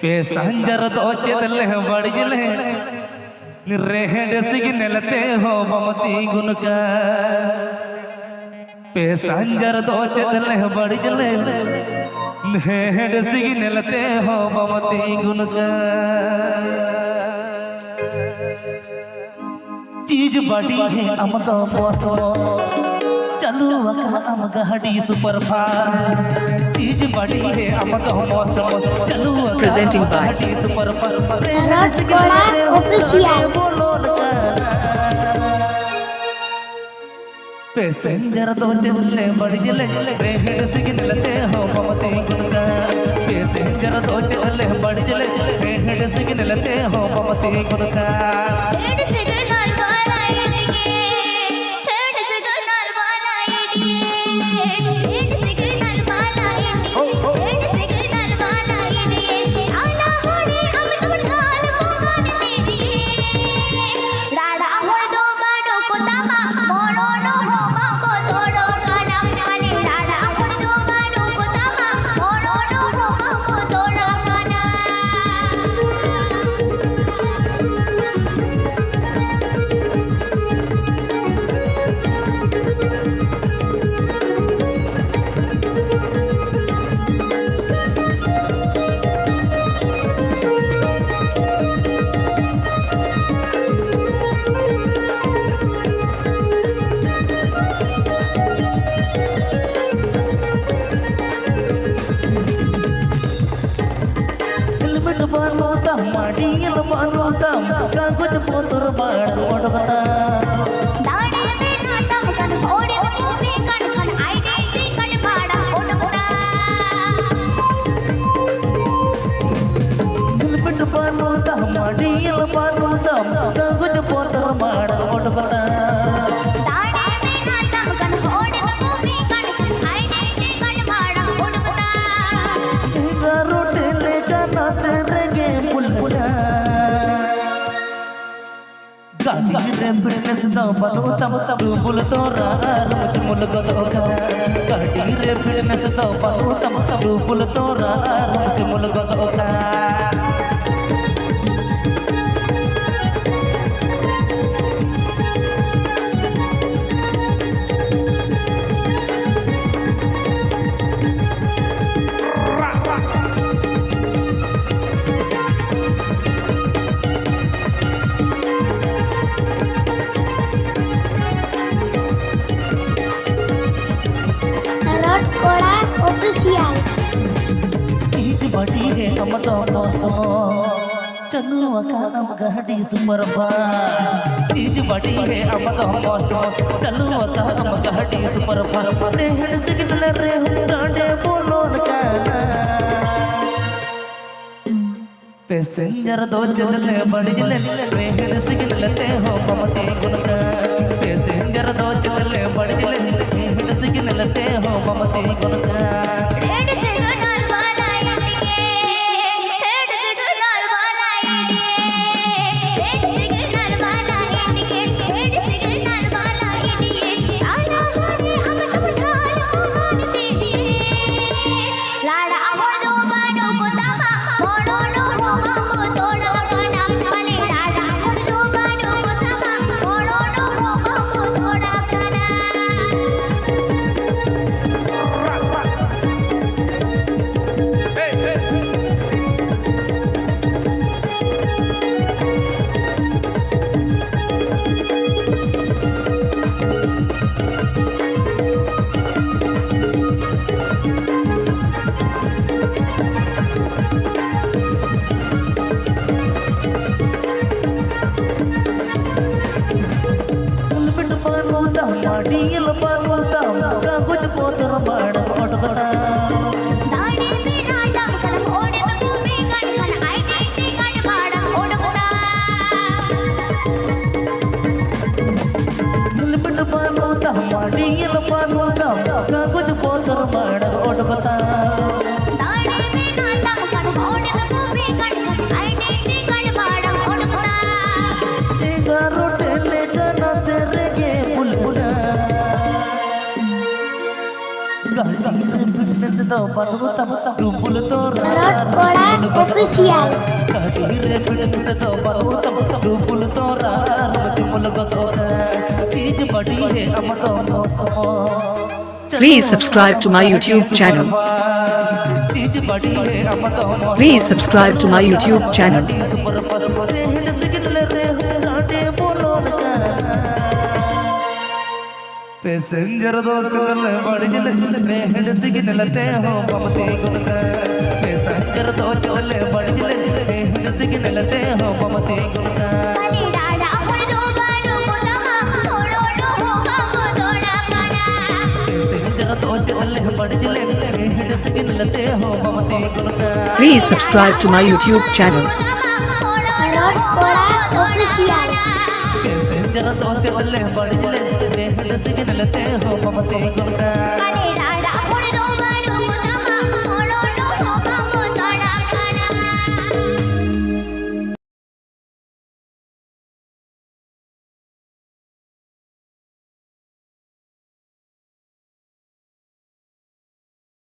पेसंजर दो चले बड़जले निर्रेहड सिग्नलते हो बमती गुनका पेसंजर दो चले बड़जले निर्रेहड सिग्नलते हो बमती गुनका चीज बड़ी है अमका पोतो चलो वका अम गाड़ी सुपर फास्ट चीज बड़ी है अमका मस्त मस्त चलो Presenting by गाड़ी सुपर फास्ट रॉड कोड़ा ऑफिशियल पैसेंजर दो चले बड़ी जले रेहड़ सिग्नलते हो ममती गुनका पैसेंजर दो चले बड़ी जले रेहड़ सिग्नलते हो ममती गुनका ಮಾಡಿಯಲ್ಲ ಮಾರುತ್ತ ಕಾಗದ ಪೋತರ ಮಾಡೋಡಬ ದಾಡಿ ಬೇನ ತಮಕನ ಓಡಿ ಭೂಮಿ ಕಣ್ಕನ್ ಐಡೆಂಟಿ ಕಣ್ ಬಾಡ ಓಡಬಡ ನಿಲ್ಬಿಟ್ಟು ಪಾರುತ್ತ ಮಾಡಿಯಲ್ಲ ಮಾರುತ್ತ ಕಾಗದ ಪೋತರ ಮಾಡೋಡಬ ದಾಡಿ ಬೇನ ತಮಕನ ಓಡಿ ಭೂಮಿ ಕಣ್ಕನ್ ಐಡೆಂಟಿ ಕಣ್ ಬಾಡ ಓಡಬಡ ಈಗ ರೋಟೆಲೆ ಜನ ಸೇರೆಗೆ ಮುಲ್ಮುಲ गाड़ी फिटनेस दो बनो तब तब बुल तो मुझ मुल को तो गाड़ी रे फिटनेस दो बनो तब तब बुल तो मुझ मुल को तो रॉड कोड़ा ऑफिशियल चीज बड़ी है हम तो दोस्तों चलो का हम गाड़ी सुपर फास्ट चीज बड़ी है हम तो दोस्तों चलो का हम गाड़ी सुपर फास्ट रेहड़ सिग्नल रे हम डांडे बोलो का पैसेंजर दो चले बड़ी जले रेहड़ सिग्नलते हो ममती गुनका पैसेंजर दो चले बड़ी जले रेहड़ सिग्नलते हो ममती गुनका तो बनू तम डुबुल तो Lord Koda Official. कटीरे फिल्म से तो बनू तम डुबुल तो डुबुल तो चीज बड़ी है हम तो मौसम Please subscribe to my YouTube channel. चीज बड़ी है हम तो मौसम Please subscribe to my YouTube channel. Super पर हिट सिग्नल रे राडे बोलो पैसेंजर दो सिग्नल बढ़ जले रे हिट सिग्नल ते हो बमती गुन पैसेंजर दो चले बढ़ जले रे हिट सिग्नल ते हो बमती गुन Kali dada hordo ganu mudama thorodo hoga mododa kana. Passenger दो चले बढ़ जले रे हिट सिग्नल ते हो बमती गुन Please subscribe to my YouTube channel. Lord Koda Official. Passenger दो चले बढ़ जले रे हिट सिग्नल ते हो बमती गुन Kali dada